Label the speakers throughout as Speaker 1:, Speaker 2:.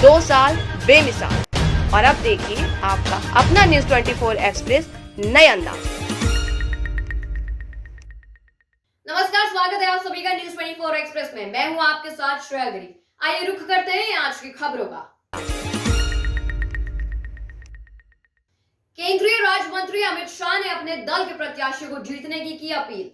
Speaker 1: 2 साल बेमिसाल। और अब देखिए आपका अपना न्यूज 24 एक्सप्रेस नए अंदाज।
Speaker 2: नमस्कार, स्वागत है आप सभी का न्यूज 24 एक्सप्रेस में। मैं हूं आपके साथ श्रेया गिरी। आइए रुख करते हैं आज की खबरों का। केंद्रीय राज्य मंत्री अमित शाह ने अपने दल के प्रत्याशी को जीतने की अपील।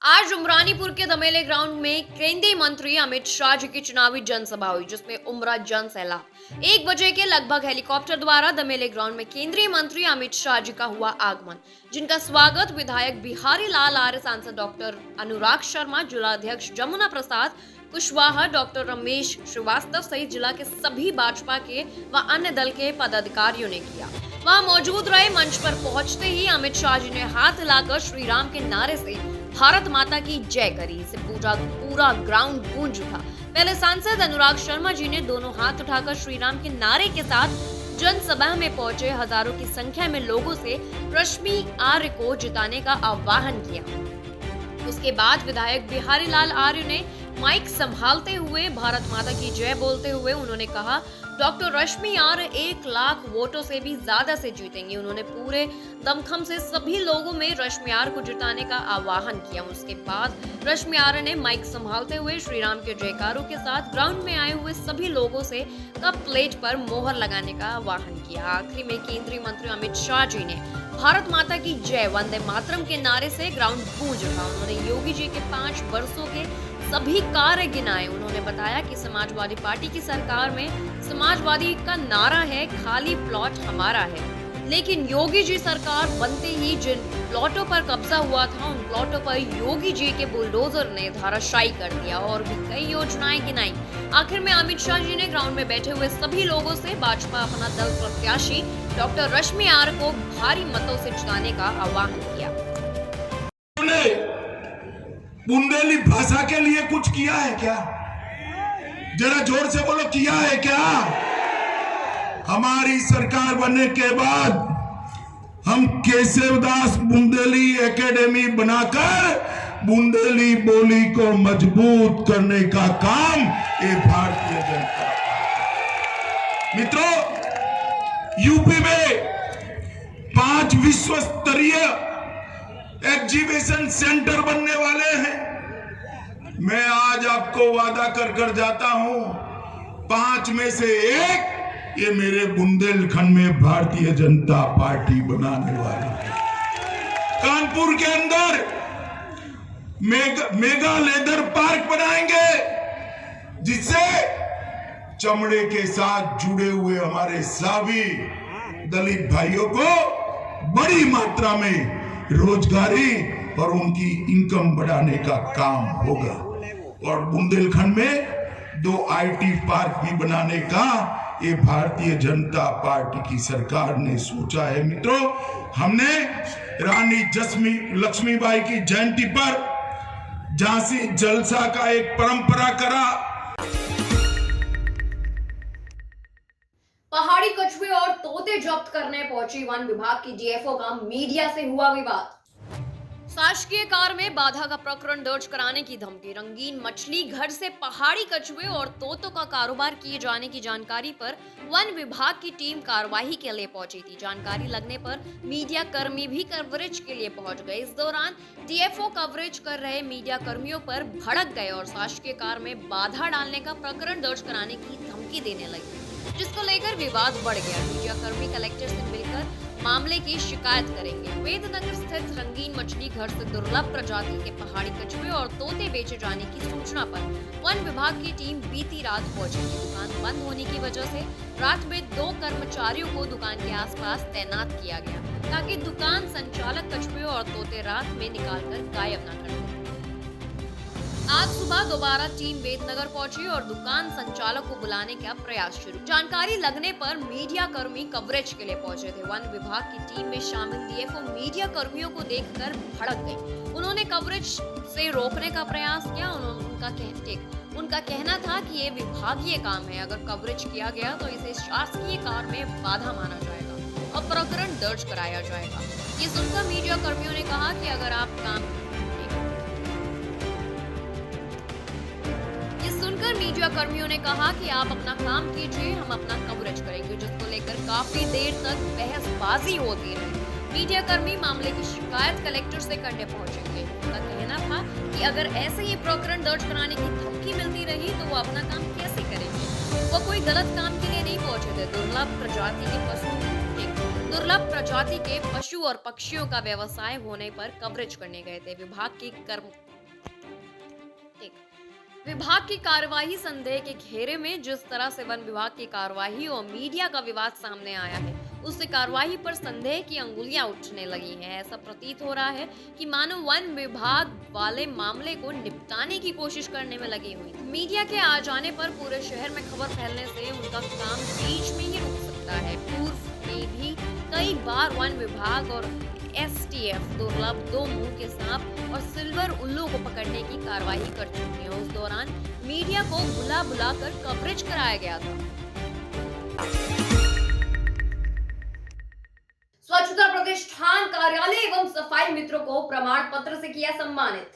Speaker 2: आज उमरानीपुर के दमेले ग्राउंड में केंद्रीय मंत्री अमित शाह जी की चुनावी जनसभा हुई, जिसमें उमड़ा जन सैलाब। 1 बजे के लगभग हेलीकॉप्टर द्वारा दमेले ग्राउंड में केंद्रीय मंत्री अमित शाह जी का हुआ आगमन, जिनका स्वागत विधायक बिहारी लाल आर्य, सांसद डॉक्टर अनुराग शर्मा, जिला अध्यक्ष जमुना प्रसाद कुशवाहा, डॉक्टर रमेश श्रीवास्तव सहित जिला के सभी भाजपा के व अन्य दल के पदाधिकारियों ने किया। वहां मौजूद रहे। मंच पर पहुंचते ही अमित शाह जी ने हाथ हिलाकर श्री राम के नारे से भारत माता की जय करी। इसे पूरा ग्राउंड गूंज उठा। पहले सांसद अनुराग शर्मा जी ने दोनों हाथ उठाकर श्री राम के नारे के साथ जनसभा में पहुंचे हजारों की संख्या में लोगों से रश्मि आर्य को जिताने का आह्वान किया। उसके बाद विधायक बिहारी लाल आर्य ने माइक संभालते हुए भारत माता की जय बोलते हुए उन्होंने कहा, डॉक्टर रश्मि आर्य 1 लाख वोटों से भी ज्यादा से जीतेंगे। उन्होंने पूरे दमखम से सभी लोगों में रश्मि आर्य को जिताने का आह्वान किया। उसके बाद रश्मि आर्य ने माइक संभालते हुए श्री राम के जयकारों के साथ ग्राउंड में आए हुए सभी लोगों से कप प्लेट पर मोहर लगाने का आह्वान किया। आखिरी में केंद्रीय मंत्री अमित शाह जी ने भारत माता की जय वंदे मातरम के नारे से ग्राउंड गूंज उठा। उन्होंने योगी जी के 5 वर्षों के सभी कार्य गिनाए। उन्होंने बताया कि समाजवादी पार्टी की सरकार में समाजवादी का नारा है, खाली प्लॉट हमारा है, लेकिन योगी जी सरकार बनते ही जिन प्लॉटों पर कब्जा हुआ था उन प्लॉटों पर योगी जी के बुलडोजर ने धाराशायी कर दिया और भी कई योजनाएं गिनाई। आखिर में अमित शाह जी ने ग्राउंड में बैठे हुए सभी लोगों से भाजपा अपना दल प्रत्याशी डॉक्टर रश्मि आर्य को भारी मतों से जिताने का आह्वान किया।
Speaker 3: बुंदेली भाषा के लिए कुछ किया है क्या? जरा जोर से बोलो, किया है क्या? हमारी सरकार बनने के बाद हम केशवदास बुंदेली एकेडमी बनाकर बुंदेली बोली को मजबूत करने का काम ये भारतीय जनता। मित्रों, यूपी में 5 विश्व स्तरीय एग्जीबिशन सेंटर बनने वाले हैं। मैं आज आपको वादा कर जाता हूं, 5 में से 1 ये मेरे बुंदेलखंड में भारतीय जनता पार्टी बनाने वाली है। कानपुर के अंदर मेगा लेदर पार्क बनाएंगे, जिससे चमड़े के साथ जुड़े हुए हमारे सभी दलित भाइयों को बड़ी मात्रा में रोजगारी और उनकी इनकम बढ़ाने का काम होगा। और बुंदेलखंड में 2 आईटी पार्क भी बनाने का ये भारतीय जनता पार्टी की सरकार ने सोचा है। मित्रों, हमने रानी लक्ष्मीबाई की जयंती पर झांसी जलसा का एक परंपरा करा।
Speaker 2: पहाड़ी कछुए और तोते जब्त करने पहुंची वन विभाग की डीएफओ का मीडिया से हुआ विवाद। शासकीय कार में बाधा का प्रकरण दर्ज कराने की धमकी। रंगीन मछली घर से पहाड़ी कछुए और तोतों का कारोबार किए जाने की जानकारी पर वन विभाग की टीम कार्रवाई के लिए पहुंची थी। जानकारी लगने पर मीडिया कर्मी भी कवरेज के लिए पहुंच गए। इस दौरान डीएफओ कवरेज कर रहे मीडिया कर्मियों पर भड़क गए और शासकीय कार में बाधा डालने का प्रकरण दर्ज कराने की धमकी देने लगे, जिसको लेकर विवाद बढ़ गया। मीडिया कर्मी कलेक्टर से मिलकर मामले की शिकायत करेंगे। वेदनगर स्थित रंगीन मछली घर से दुर्लभ प्रजाति के पहाड़ी कछुए और तोते बेचे जाने की सूचना पर वन विभाग की टीम बीती रात पहुंची थी। दुकान बंद होने की वजह से रात में 2 कर्मचारियों को दुकान के आसपास तैनात किया गया, ताकि दुकान संचालक कछुए और तोते रात में निकालकर गायब न कर दें। आज सुबह दोबारा टीम वेदनगर पहुंची और दुकान संचालक को बुलाने का प्रयास शुरू। जानकारी लगने पर मीडिया कर्मी कवरेज के लिए पहुंचे थे। वन विभाग की टीम में शामिल डीएफओ मीडिया कर्मियों को देखकर भड़क गई। उन्होंने कवरेज से रोकने का प्रयास किया। उनका कहना था कि ये विभागीय काम है, अगर कवरेज किया गया तो इसे शासकीय कार में बाधा माना जाएगा और प्रकरण दर्ज कराया जाएगा। ये सुनकर मीडिया कर्मियों ने कहा कि अगर आप काम मीडिया कर्मियों ने कहा कि आप अपना काम कीजिए, हम अपना कवरेज करेंगे, जिसको लेकर काफी देर तक बहसबाजी होती रही। मीडिया कर्मी मामले की शिकायत कलेक्टर से करने पहुंचेंगे। उनका कहना था कि अगर ऐसे ही प्रकरण दर्ज कराने की धमकी मिलती रही तो वो अपना काम कैसे करेंगे। वो कोई गलत काम के लिए नहीं पहुंचे थे। दुर्लभ प्रजाति के पशु और पक्षियों का व्यवसाय होने पर कवरेज करने गए थे। विभाग की कार्यवाही संदेह के घेरे में जिस तरह से वन विभाग की कार्यवाही और मीडिया का विवाद सामने आया है, उससे कार्यवाही पर संदेह की अंगुलियां उठने लगी हैं। ऐसा प्रतीत हो रहा है कि मानो वन विभाग वाले मामले को निपटाने की कोशिश करने में लगी हुई। मीडिया के आ जाने पर पूरे शहर में खबर फैलने से उनका काम बीच में ही रुक सकता है। पूर्व में भी कई बार वन विभाग और STF दुर्लभ दो मुंह के सांप और सिल्वर उल्लू को पकड़ने की कार्रवाई कर चुकी है। उस दौरान मीडिया को बुला कर कवरेज कराया गया था। स्वच्छता प्रतिष्ठान कार्यालय एवं सफाई मित्रों को प्रमाण पत्र से किया सम्मानित।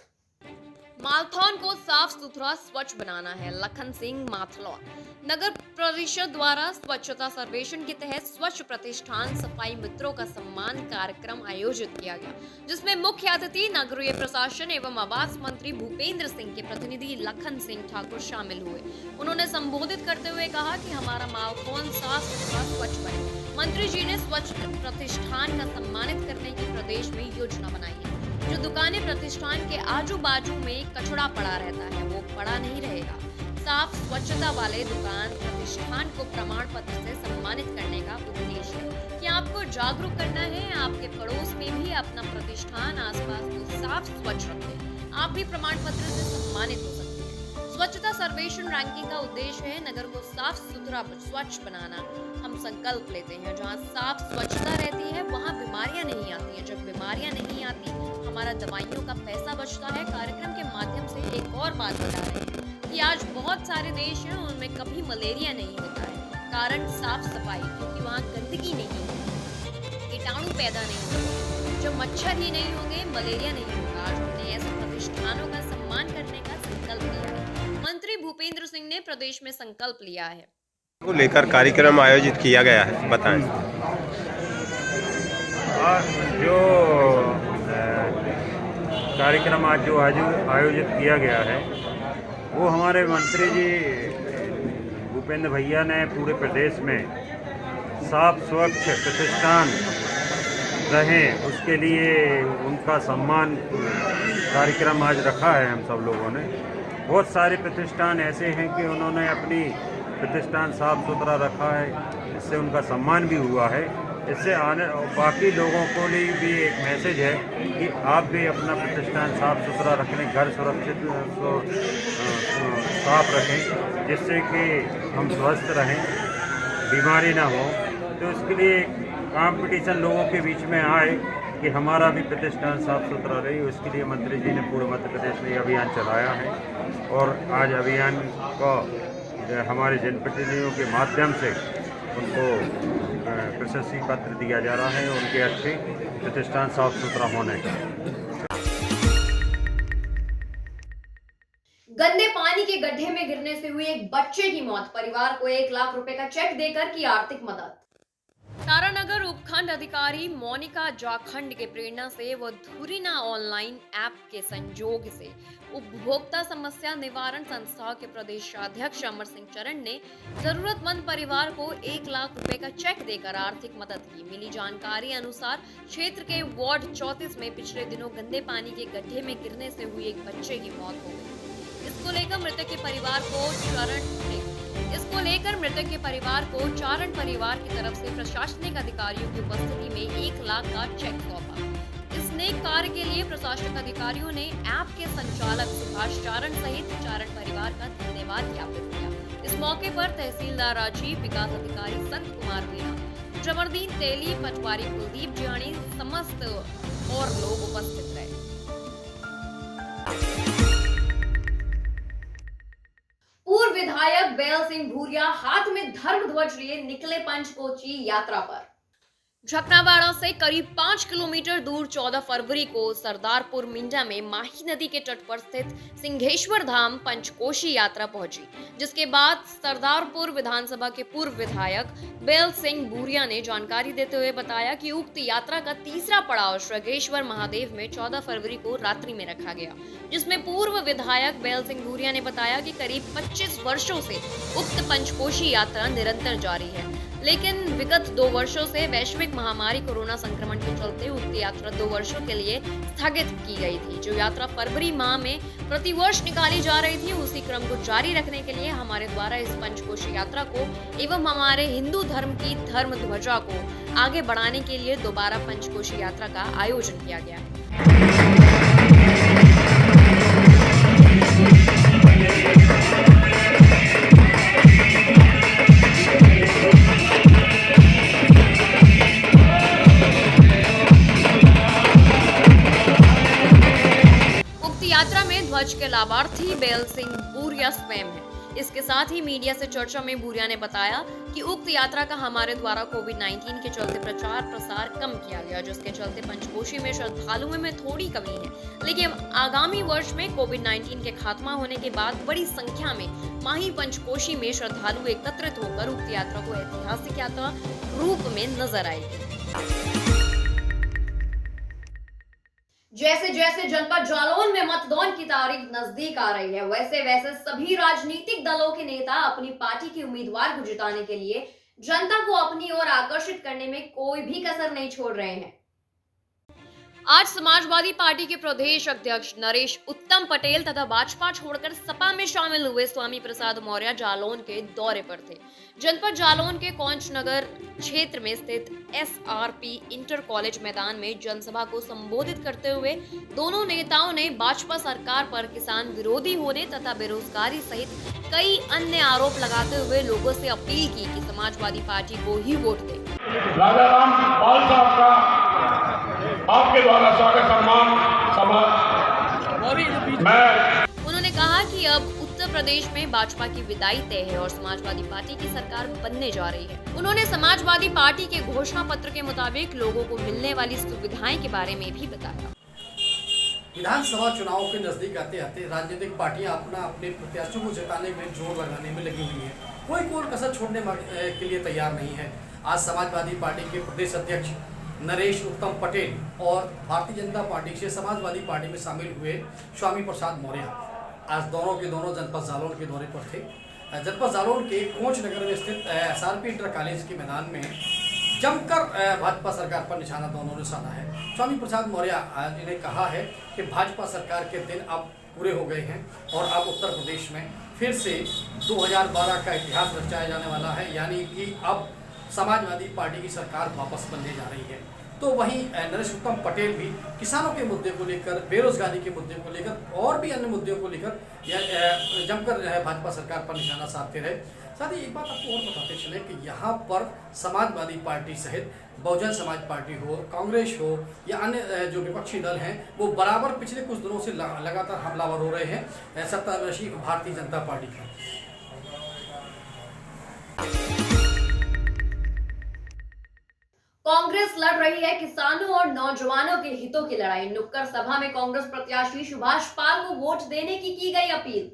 Speaker 2: मालथौन को साफ सुथरा स्वच्छ बनाना है। लखन सिंह माथलौन नगर परिषद द्वारा स्वच्छता सर्वेक्षण के तहत स्वच्छ प्रतिष्ठान सफाई मित्रों का सम्मान कार्यक्रम आयोजित किया गया, जिसमें मुख्य अतिथि नगरीय प्रशासन एवं आवास मंत्री भूपेंद्र सिंह के प्रतिनिधि लखन सिंह ठाकुर शामिल हुए। उन्होंने संबोधित करते हुए कहा कि हमारा मालथौन साफ सुथरा स्वच्छ बने। मंत्री जी ने स्वच्छ प्रतिष्ठान का सम्मानित करने की प्रदेश में योजना बनाई है। जो दुकानें प्रतिष्ठान के आजू बाजू में कचरा पड़ा रहता है वो पड़ा नहीं रहेगा। साफ स्वच्छता वाले दुकान प्रतिष्ठान को प्रमाण पत्र से सम्मानित करने का उद्देश्य है कि आपको जागरूक करना है। आपके पड़ोस में भी अपना प्रतिष्ठान आसपास को साफ स्वच्छ रखें। आप भी प्रमाण पत्र से सम्मानित हो सकते हैं। स्वच्छता सर्वेक्षण रैंकिंग का उद्देश्य है नगर को साफ सुथरा स्वच्छ बनाना। हम संकल्प लेते हैं जहाँ साफ स्वच्छता रहती है वहाँ बीमारियां नहीं आती हैं। जब बीमारियां नहीं आती हमारा दवाइयों का पैसा बचता है। कार्यक्रम के माध्यम से एक और बात बता रहे हैं कि आज बहुत सारे देश हैं उनमें कभी मलेरिया नहीं होता है। कारण साफ सफाई, क्योंकि वहाँ गंदगी नहीं है, कीटाणु पैदा नहीं होते। जब मच्छर ही नहीं होंगे मलेरिया नहीं होगा। आज हमने ऐसे प्रतिष्ठानों का सम्मान करने का संकल्प लिया है। मंत्री भूपेंद्र सिंह ने प्रदेश में संकल्प लिया है
Speaker 4: को लेकर कार्यक्रम आयोजित किया गया है, बताएं।
Speaker 5: जो कार्यक्रम आज जो आयोजित किया गया है वो हमारे मंत्री जी भूपेंद्र भैया ने पूरे प्रदेश में साफ स्वच्छ प्रतिष्ठान रहें उसके लिए उनका सम्मान कार्यक्रम आज रखा है। हम सब लोगों ने बहुत सारे प्रतिष्ठान ऐसे हैं कि उन्होंने अपनी प्रतिष्ठान साफ सुथरा रखा है, इससे उनका सम्मान भी हुआ है। इससे आने बाकी लोगों को लिए भी एक मैसेज है कि आप भी अपना प्रतिष्ठान साफ सुथरा रखें, घर सुरक्षित साफ रखें, जिससे कि हम स्वस्थ रहें, बीमारी ना हो। तो इसके लिए कंपटीशन लोगों के बीच में आए कि हमारा भी प्रतिष्ठान साफ सुथरा रहे। उसके लिए मंत्री जी ने पूरे मध्य प्रदेश में अभियान चलाया है और आज अभियान को हमारे जनप्रतिनिधियों के माध्यम से उनको प्रशस्ति पत्र दिया जा रहा है उनके अच्छे प्रतिष्ठान साफ सुथरा होने का।
Speaker 2: गंदे पानी के गड्ढे में गिरने से हुई एक बच्चे की मौत, परिवार को 1 लाख रुपए का चेक देकर की आर्थिक मदद। तारानगर उपखंड अधिकारी मोनिका जाखंड के प्रेरणा से व धुरीना ऑनलाइन ऐप के संयोग से उपभोक्ता समस्या निवारण संस्था के प्रदेशाध्यक्ष अमर सिंह चरण ने जरूरतमंद परिवार को 1 लाख रुपए का चेक देकर आर्थिक मदद की। मिली जानकारी अनुसार क्षेत्र के वार्ड 34 में पिछले दिनों गंदे पानी के गड्ढे में गिरने से हुई एक बच्चे की मौत हो गई। इसको लेकर मृतक के परिवार को चारण परिवार की तरफ से प्रशासनिक अधिकारियों की उपस्थिति में 1 लाख का चेक सौंपा। इस नेक कार्य के लिए प्रशासनिक अधिकारियों ने ऐप के संचालक सुभाष चारण सहित चारण परिवार का धन्यवाद ज्ञापित किया। इस मौके पर तहसीलदार राजीव, विकास अधिकारी संत कुमार मीणा, जमरदीन तेली, पटवारी कुलदीप जियाणी समस्त और लोग उपस्थित रहे। पूर्व विधायक बैल सिंह भूरिया हाथ में धर्म ध्वज लिए निकले पंचकोशी यात्रा पर। झकनावाड़ा से करीब 5 किलोमीटर दूर 14 फरवरी को सरदारपुर मिंजा में माही नदी के तट पर स्थित सिंहेश्वर धाम पंचकोशी यात्रा पहुंची, जिसके बाद सरदारपुर विधानसभा के पूर्व विधायक बेल सिंह भूरिया ने जानकारी देते हुए बताया कि उक्त यात्रा का तीसरा पड़ाव श्रृंगेश्वर महादेव में 14 फरवरी को रात्रि में रखा गया, जिसमें पूर्व विधायक बेल सिंह भूरिया ने बताया कि करीब 25 वर्षों से उक्त पंचकोशी यात्रा निरंतर जारी है, लेकिन विगत 2 वर्षों से वैश्विक महामारी कोरोना संक्रमण के चलते उक्त यात्रा 2 वर्षों के लिए स्थगित की गई थी। जो यात्रा फरवरी माह में प्रतिवर्ष निकाली जा रही थी, उसी क्रम को जारी रखने के लिए हमारे द्वारा इस पंचकोशी यात्रा को एवं हमारे हिंदू धर्म की धर्म ध्वजा को आगे बढ़ाने के लिए दोबारा पंचकोशी यात्रा का आयोजन किया गया है। यात्रा में ध्वज के लाभार्थी बेल सिंह भूरिया स्वयं है। इसके साथ ही मीडिया से चर्चा में भूरिया ने बताया कि उक्त यात्रा का हमारे द्वारा कोविड-19 के चलते प्रचार प्रसार कम किया गया, जिसके चलते पंचकोशी में श्रद्धालुओं में थोड़ी कमी है, लेकिन आगामी वर्ष में कोविड-19 के खात्मा होने के बाद बड़ी संख्या में माही पंचकोशी में श्रद्धालु एकत्रित होकर उक्त यात्रा को ऐतिहासिक यात्रा रूप में नजर आएगी।
Speaker 1: जैसे जैसे जनपद जालौन में मतदान की तारीख नजदीक आ रही है, वैसे वैसे सभी राजनीतिक दलों के नेता अपनी पार्टी के उम्मीदवार को जिताने के लिए जनता को अपनी ओर आकर्षित करने में कोई भी कसर नहीं छोड़ रहे हैं।
Speaker 2: आज समाजवादी पार्टी के प्रदेश अध्यक्ष नरेश उत्तम पटेल तथा भाजपा छोड़कर सपा में शामिल हुए स्वामी प्रसाद मौर्य जालौन के दौरे पर थे। जनपद जालौन के कौंच नगर क्षेत्र में स्थित SRP इंटर कॉलेज मैदान में जनसभा को संबोधित करते हुए दोनों नेताओं ने भाजपा सरकार पर किसान विरोधी होने तथा बेरोजगारी सहित कई अन्य आरोप लगाते हुए लोगों से अपील की कि समाजवादी पार्टी को ही वोट दें।
Speaker 6: राजाराम पाल साहब का आपके द्वारा स्वागत सम्मान
Speaker 2: उन्होंने कहा कि अब उत्तर प्रदेश में भाजपा की विदाई तय है और समाजवादी पार्टी की सरकार बनने जा रही है। उन्होंने समाजवादी पार्टी के घोषणा पत्र के मुताबिक लोगों को मिलने वाली सुविधाएं के बारे में भी बताया।
Speaker 7: विधानसभा चुनाव के नजदीक आते आते राजनीतिक पार्टियां अपने प्रत्याशियों को जिताने में जोर लगाने में लगी हुई है। कोई कसर छोड़ने के लिए तैयार नहीं है। आज समाजवादी पार्टी के प्रदेश अध्यक्ष नरेश उत्तम पटेल और भारतीय जनता पार्टी से समाजवादी पार्टी में शामिल हुए स्वामी प्रसाद मौर्य आज दोनों के दोनों जनपद जालौन के दौरे पर थे। जनपद जालौन के कोंच नगर में स्थित SRP इंटर कॉलेज के मैदान में जमकर भाजपा सरकार पर निशाना दोनों ने साधा है। स्वामी प्रसाद मौर्य जी ने कहा है कि भाजपा सरकार के दिन अब पूरे हो गए हैं और अब उत्तर प्रदेश में फिर से 2012 का इतिहास रचाया जाने वाला है, यानी कि अब समाजवादी पार्टी की सरकार वापस बनने जा रही है। तो वहीं नरेश उत्तम पटेल भी किसानों के मुद्दे को लेकर, बेरोजगारी के मुद्दे को लेकर और भी अन्य मुद्दों को लेकर जमकर भाजपा सरकार पर निशाना साधते रहे। साथ ही एक बात आपको और बताते चले कि यहाँ पर समाजवादी पार्टी सहित बहुजन समाज पार्टी हो, कांग्रेस हो या अन्य जो विपक्षी दल हैं, वो बराबर पिछले कुछ दिनों से लगातार हमलावर हो रहे हैं सत्तारूढ़ भारतीय जनता पार्टी का।
Speaker 1: कांग्रेस लड़ रही है किसानों और नौजवानों के हितों की लड़ाई। नुक्कड़ सभा में कांग्रेस प्रत्याशी सुभाष पाल को वोट देने की गई अपील।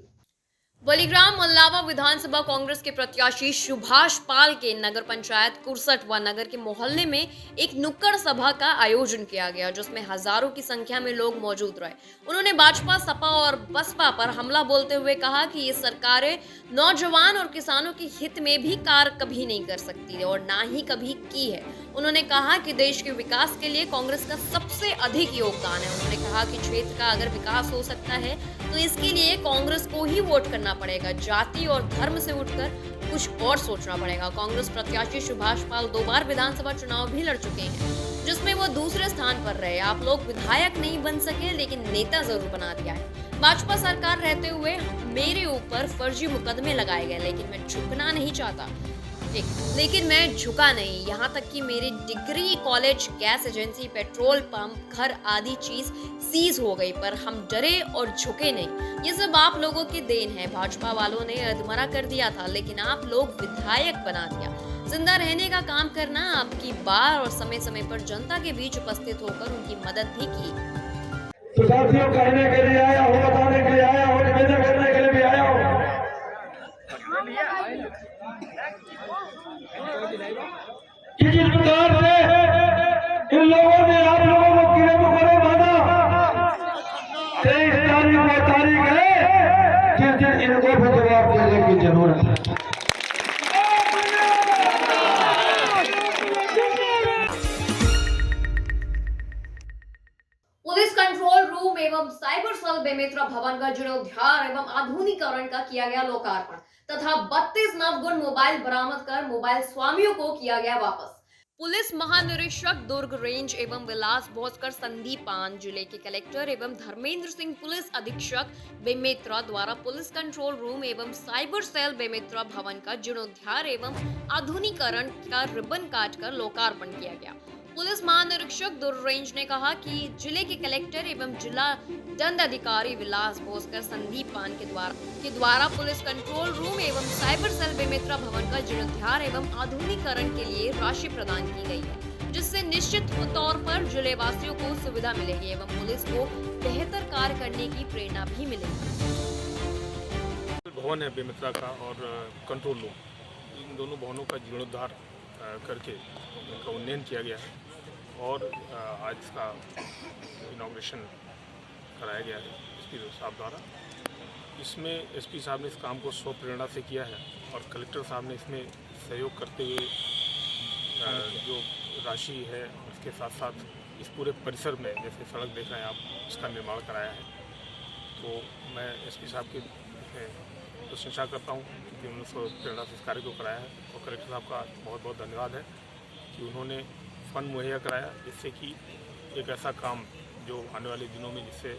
Speaker 2: बलीग्राम मल्लावा विधानसभा कांग्रेस के प्रत्याशी सुभाष पाल के नगर पंचायत कुरसट व नगर के मोहल्ले में एक नुक्कड़ सभा का आयोजन किया गया, जिसमें हजारों की संख्या में लोग मौजूद रहे। उन्होंने भाजपा, सपा और बसपा पर हमला बोलते हुए कहा कि ये सरकारें नौजवान और किसानों के हित में भी कार्य कभी नहीं कर सकती और ना ही कभी की है। उन्होंने कहा कि देश के विकास के लिए कांग्रेस का सबसे अधिक योगदान है। उन्होंने कहा कि क्षेत्र का अगर विकास हो सकता है तो इसके लिए कांग्रेस को ही वोट करना पड़ेगा। जाति और धर्म से उठकर कुछ और सोचना पड़ेगा। कांग्रेस प्रत्याशी सुभाष पाल 2 बार विधानसभा चुनाव भी लड़ चुके हैं, जिसमें वो दूसरे स्थान पर रहे। आप लोग विधायक नहीं बन सके, लेकिन नेता जरूर बना दिया है। भाजपा सरकार रहते हुए मेरे ऊपर फर्जी मुकदमे लगाए गए, लेकिन मैं झुकना नहीं चाहता। झुके, लेकिन मैं झुका नहीं। यहाँ तक कि मेरी degree, college, gas agency, petrol pump, घर आदि चीज सीज हो गई, पर हम डरे और झुके नहीं। ये सब आप लोगों की देन है। भाजपा वालों ने अधमरा कर दिया था, लेकिन आप लोग विधायक बना दिया। जिंदा रहने का काम करना आपकी बार और समय समय पर जनता के बीच उपस्थित होकर उनकी मदद भी की।
Speaker 6: तो साथियों, कहने के लिए आया हूँ, बताने के लिए आया हूँ, निवेदन करने के लिए भी आया हूँ कि जिस प्रकार से इन लोगों ने आप लोगों को कीड़े मकोड़े माना, 23 तारीख वो तारीख है जिस दिन इनको भी जवाब देने की जरूरत है।
Speaker 1: पुलिस कंट्रोल रूम एवं साइबर सेल बेमेतरा भवन का जीर्णोद्धार एवं आधुनिकीकरण का किया गया लोकार्पण तथा 32 नवगुण मोबाइल बरामद कर मोबाइल स्वामियों को किया गया वापस।
Speaker 2: पुलिस महानिरीक्षक दुर्ग रेंज एवं विलास भोसकर संदीपान, जिले के कलेक्टर एवं धर्मेंद्र सिंह पुलिस अधीक्षक बेमेतरा द्वारा पुलिस कंट्रोल रूम एवं साइबर सेल बेमेतरा भवन का जीर्णोद्धार एवं आधुनिकीकरण का रिबन काटकर लोकार्पण किया गया। पुलिस महानिरीक्षक दुर्ग रेंज ने कहा कि जिले के कलेक्टर एवं जिला दंड अधिकारी विलास भोसकर संदीपान के द्वारा पुलिस कंट्रोल रूम एवं साइबर सेल बेमेतरा भवन का जीर्णोद्धार एवं आधुनिकीकरण के लिए राशि प्रदान की गई है, जिससे निश्चित तौर पर जिले वासियों को सुविधा मिलेगी एवं पुलिस को बेहतर कार्य करने की प्रेरणा भी मिलेगी।
Speaker 8: भवन है बेमेतरा का और कंट्रोल रूम, इन दोनों भवनों का जीर्णोद्धार करके इनका उन्नयन किया गया है और आज इसका इनॉग्रेशन कराया गया है एसपी साहब द्वारा। इसमें एसपी साहब ने इस काम को स्व प्रेरणा से किया है और कलेक्टर साहब ने इसमें सहयोग करते हुए जो राशि है उसके साथ साथ इस पूरे परिसर में, जैसे सड़क देख रहे हैं आप, इसका निर्माण कराया है। तो मैं एसपी साहब की प्रशंसा करता हूँ कि उन्होंने स्व प्रेरणा से इस कार्य को कराया है और कलेक्टर साहब का बहुत बहुत धन्यवाद है कि उन्होंने फंड मुहैया कराया, जिससे कि एक ऐसा काम जो आने वाले दिनों में जिससे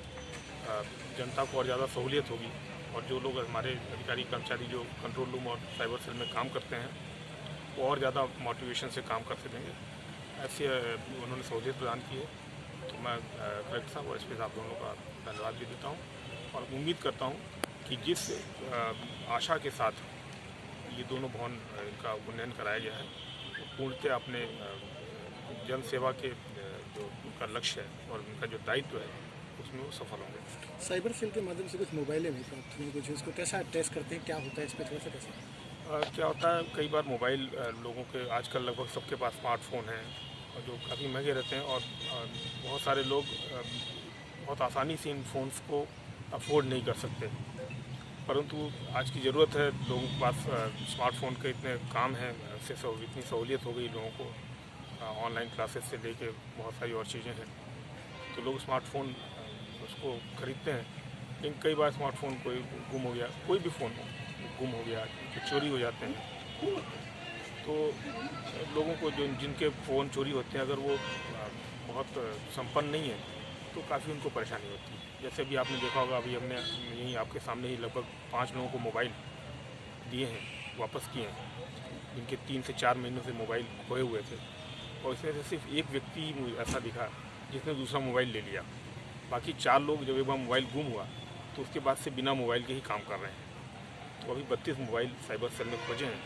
Speaker 8: जनता को और ज़्यादा सहूलियत होगी और जो लोग हमारे अधिकारी कर्मचारी जो कंट्रोल रूम और साइबर सेल में काम करते हैं वो और ज़्यादा मोटिवेशन से काम कर सकेंगे, ऐसे उन्होंने सहूलियत प्रदान की है। तो मैं कलेक्टर साहब और एसपी साहब दोनों का धन्यवाद भी देता हूँ और उम्मीद करता हूँ कि जिस आशा के साथ ये दोनों भवन का उन्नयन कराया गया है वो पूर्णतः अपने जन सेवा के जो उनका लक्ष्य है और उनका जो दायित्व है उसमें वो सफल होंगे।
Speaker 9: साइबर सेल के माध्यम से कुछ मोबाइलें भी प्राप्त हुई, कुछ इसको कैसा टेस्ट करते हैं, क्या होता है इस पर थोड़ा सा कैसे?
Speaker 8: क्या होता है, कई बार मोबाइल लोगों के आजकल लगभग सबके पास स्मार्टफोन है और जो काफ़ी महंगे रहते हैं और बहुत सारे लोग बहुत आसानी से इन फ़ोन्स को अफोर्ड नहीं कर सकते, परंतु आज की ज़रूरत है, लोगों के पास स्मार्टफोन के इतने काम हैं, इतनी सहूलियत हो गई लोगों को, ऑनलाइन क्लासेस से लेके बहुत सारी और चीज़ें हैं, तो लोग स्मार्टफोन उसको खरीदते हैं। लेकिन कई बार स्मार्टफोन कोई गुम हो गया, कोई भी फ़ोन गुम हो गया, चोरी हो जाते हैं, तो लोगों को जो जिनके फ़ोन चोरी होते हैं अगर वो बहुत संपन्न नहीं है तो काफ़ी उनको परेशानी होती है। जैसे अभी आपने देखा होगा, अभी हमने यहीं आपके सामने ही लगभग 5 लोगों को मोबाइल दिए हैं, वापस किए हैं, जिनके 3 से 4 महीनों से मोबाइल खोए हुए थे और इसमें से सिर्फ एक व्यक्ति ऐसा दिखा जिसने दूसरा मोबाइल ले लिया। बाकी 4 लोग जब एक बार मोबाइल गुम हुआ तो उसके बाद से बिना मोबाइल के ही काम कर रहे हैं। तो अभी 32 मोबाइल साइबर सेल में खोजे हैं।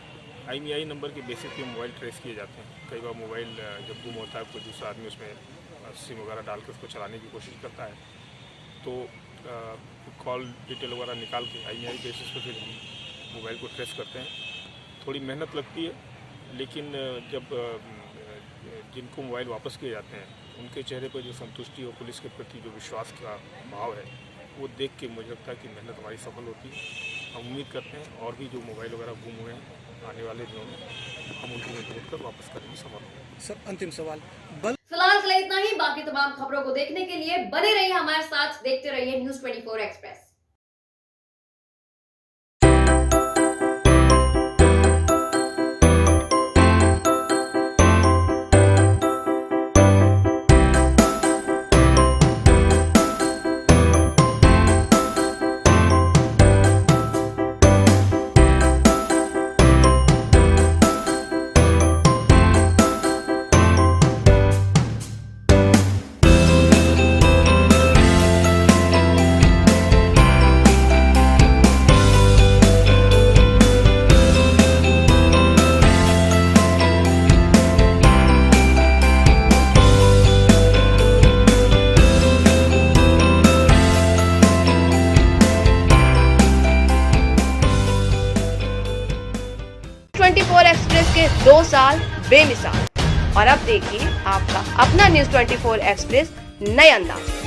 Speaker 8: IMEI नंबर के बेसिस पे मोबाइल ट्रेस किए जाते हैं। कई बार मोबाइल जब गुम होता है कोई दूसरा आदमी उसमें सिम वगैरह डाल के उसको चलाने की कोशिश करता है, तो कॉल डिटेल वगैरह निकाल के IMEI बेसिस पे फिर मोबाइल को ट्रेस करते हैं। थोड़ी मेहनत लगती है, लेकिन जब जिनको मोबाइल वापस किए जाते हैं उनके चेहरे पर जो संतुष्टि और पुलिस के प्रति जो विश्वास का भाव है वो देख के मुझे लगता है कि मेहनत हमारी सफल होती है। हम उम्मीद करते हैं और भी जो मोबाइल वगैरह गुम हुए हैं आने वाले दिनों में हम उनको ढूंढ कर वापस करने में सफल होंगे।
Speaker 9: सर, अंतिम सवाल,
Speaker 1: फिलहाल के लिए इतना ही। बाकी तमाम खबरों को देखने के लिए बने रहिए हमारे साथ, देखते रहिए न्यूज़ 24 एक्सप्रेस।
Speaker 10: के 2 साल बेमिसाल। और अब देखिए आपका अपना न्यूज़ 24 एक्सप्रेस नए अंदाज।